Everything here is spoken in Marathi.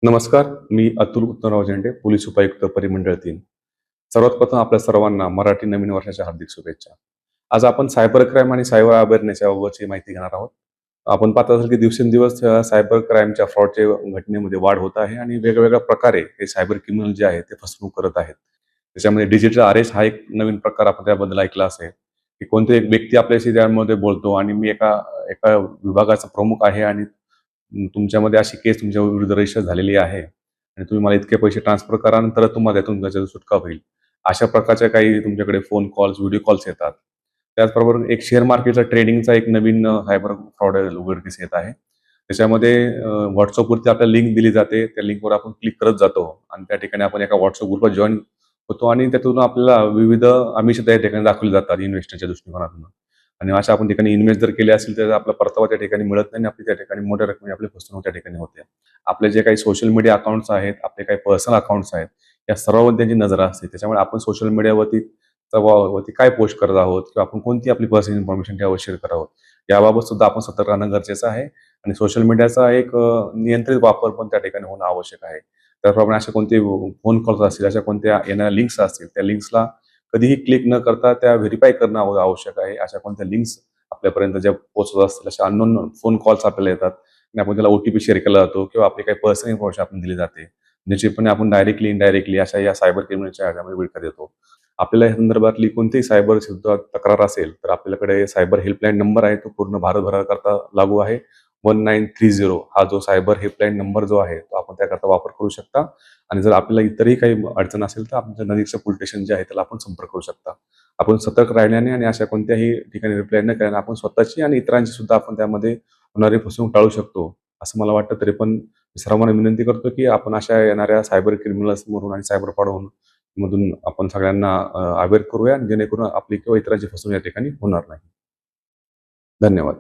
नमस्कार, मी अतुल उत्तमराव झेंडे, पोलीस उपायुक्त परिमंडळ 3. सर्वात प्रथम आपल्या सर्वांना मराठी नवीन वर्षाच्या हार्दिक शुभेच्छा. आज आपण सायबर क्राईम आणि सायबर अवेअरनेस याबाबतची माहिती घेणार आहोत. आपण पाहत असाल की दिवसेंदिवस सायबर क्राईमच्या फ्रॉडच्या घटनेमध्ये वाढ होत आहे आणि वेगवेगळ्या प्रकारे हे सायबर क्रिमिनल जे आहेत ते फसवणूक करत आहेत. त्याच्यामध्ये डिजिटल अरेस्ट हा एक नवीन प्रकार आपण त्याबद्दल ऐकला असेल, की कोणती एक व्यक्ती आपल्याशी त्यामध्ये बोलतो आणि मी एका एका विभागाचा प्रमुख आहे आणि तुमच्यामध्ये अशी केस तुमच्या विरुद्ध रजिस्टर झालेली आहे आणि तुम्ही मला इतके पैसे ट्रान्सफर करा नंतर तुम्हाला त्याच्यातून सुटका होईल. अशा प्रकारच्या काही तुमच्याकडे फोन कॉल्स, व्हिडिओ कॉल्स येतात. त्याचबरोबर एक शेअर मार्केटचा ट्रेडिंगचा एक नवीन सायबर फ्रॉड उघडकीस येत आहे. त्याच्यामध्ये WhatsAppवरती आपल्याला लिंक दिली जाते. त्या लिंकवर आपण क्लिक करत जातो आणि त्या ठिकाणी आपण एका WhatsApp ग्रुपवर जॉइन होतो आणि त्यातून आपल्याला विविध आमिष त्या ठिकाणी दाखवली जातात इन्व्हेस्टरच्या दृष्टिकोनातून. आणि अशा आपण ठिकाणी इन्व्हेस्ट जर केले असेल तर आपला परतावा त्या ठिकाणी मिळत नाही आणि आपली त्या ठिकाणी मोठ्या रकमेने आपली फसवणूक त्या ठिकाणी होते. आपले जे काही सोशल मीडिया अकाउंट्स आहेत, आपले काही पर्सनल अकाउंट्स आहेत, या सर्वांवर त्यांची नजर असते. त्याच्यामुळे आपण सोशल मीडियावरती वरती काय पोस्ट करत आहोत किंवा आपण कोणती आपली पर्सनल इन्फॉर्मेशन त्यावर शेअर करत आहोत, याबाबत सुद्धा आपण सतर्क राहणं गरजेचं आहे आणि सोशल मीडियाचा एक नियंत्रित वापर पण त्या ठिकाणी होणं आवश्यक आहे. त्याचप्रमाणे असे कोणते फोन कॉल्स असतील, अशा कोणत्या येणाऱ्या लिंक्स असतील, त्या लिंक्सला कधीही क्लिक न करता त्या व्हेरिफाय करणं आवश्यक आहे. अशा कोणत्या लिंक्स आपल्यापर्यंत ज्या पोहोचत असतील, अशा अननोन फोन कॉल्स आपल्याला येतात आणि आपण त्याला ओ-टी-पी शेअर केला जातो किंवा आपली काही पर्सनल इन्फॉर्मेशन आपण दिली जाते. निश्चितपणे आपण डायरेक्टली, इनडायरेक्टली अशा या सायबर क्रिमिनलच्या ह्याच्यामध्ये विळखा देतो. आपल्याला या संदर्भातली कोणतीही सायबर तक्रार असेल, तर आपल्याकडे सायबर हेल्पलाईन नंबर आहे, तो पूर्ण भारतभराकरता लागू आहे. 1930 हा जो सायबर हेल्पलाईन नंबर जो आहे, तो आपण त्याकरता वापर करू शकता आणि जर आपल्याला इतरही काही अडचण असेल, तर आमच्या नजीकचं पोलीस स्टेशन जे आहे, त्याला आपण संपर्क करू शकता. आपण सतर्क राहिल्याने आणि अशा कोणत्याही ठिकाणी रिप्लाय न केल्याने आपण स्वतःची आणि इतरांची सुद्धा आपण त्यामध्ये होणारी फसवणूक टाळू शकतो, असं मला वाटतं. तरी पण मी सर्वांना विनंती करतो, की आपण अशा येणाऱ्या सायबर क्रिमिनल्समधून आणि सायबर फ्रॉड मधून आपण सगळ्यांना अवेअर करूया, जेणेकरून आपली किंवा इतरांची फसवणूक या ठिकाणी होणार नाही. धन्यवाद.